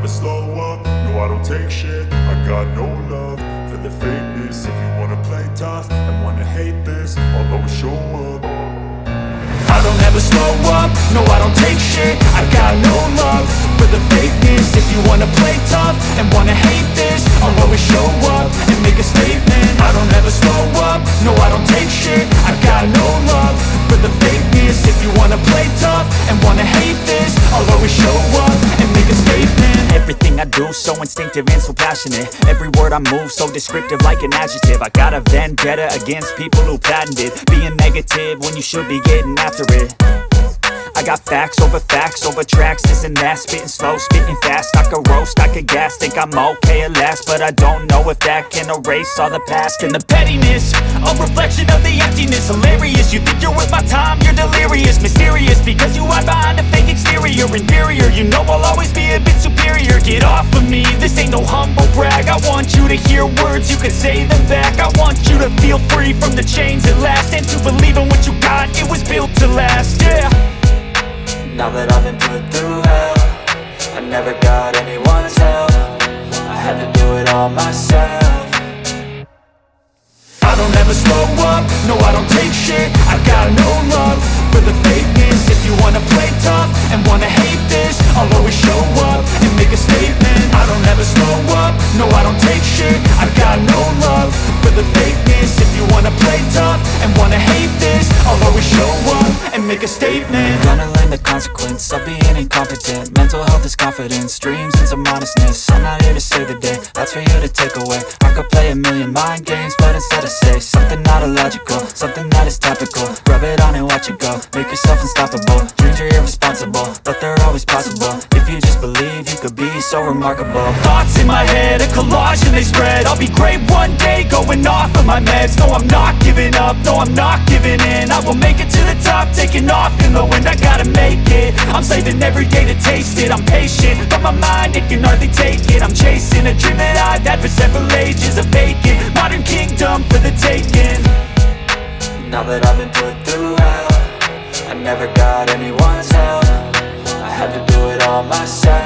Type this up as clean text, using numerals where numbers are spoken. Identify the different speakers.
Speaker 1: slow up, no I don't take shit. I got no love for the fakeness. If you wanna play tough and wanna hate this, I'll always show up. I don't ever slow up, no I don't take shit. I got no love for the fakeness. If you wanna play tough and wanna hate this, I'll always show up and make a statement. I don't ever slow up, no I don't take shit. I got no love for the fakeness. If you wanna play tough and wanna hate this, I'll always show up and make a statement.
Speaker 2: Everything I do so instinctive and so passionate. Every word I move so descriptive like an adjective. I got a vendetta against people who patented being negative when you should be getting after it. I got facts over tracks, this and that. Spitting slow, spitting fast, I could roast, I could gas. Think I'm okay at last, but I don't know if that can erase all the past. And the pettiness, a reflection of the emptiness. Hilarious, you think you're worth my time, you're delirious. Mysterious, because you hide behind a fake exterior. Inferior, you know I'll always be a bit superior. Get off of me, this ain't no humble brag. I want you to hear words, you can say them back. I want you to feel free from the chains at last, and to believe in what you got, it was built to last, yeah.
Speaker 3: Now that I've been put through hell, I never got anyone's help. I had to do it all myself.
Speaker 1: I don't ever slow up, no I don't take shit. I got no love for the fakeness. If you wanna play tough and wanna hate this, I'll always show up and make a statement. I don't ever slow up, no I don't take shit. I got no love for the fakeness. If you wanna play tough and wanna hate this, I'll always show up and make a statement.
Speaker 3: Gonna learn the consequence of being incompetent. Mental health is confidence, dreams and some honestness. I'm not here to save the day, that's for you to take away. I could play a million mind games, but instead I say something not illogical, something that is topical. Rub it on and watch it go, make yourself unstoppable. Dreams are irresponsible, but they're always possible. If you just believe, you could be so remarkable.
Speaker 2: Thoughts in my head, a collage and they spread. I'll be great one day, going off of my meds. No, I'm not giving up, no, I'm not giving in. I will make it to the top, taking off in the wind. I gotta make it, I'm saving every day to taste it. I'm patient, but my mind, it can hardly take it. I'm chasing a dream that I've had for several ages. A vacant, modern kingdom for the taking.
Speaker 3: Now that I've been put through hell, I never got anyone's help. I had to do it all myself.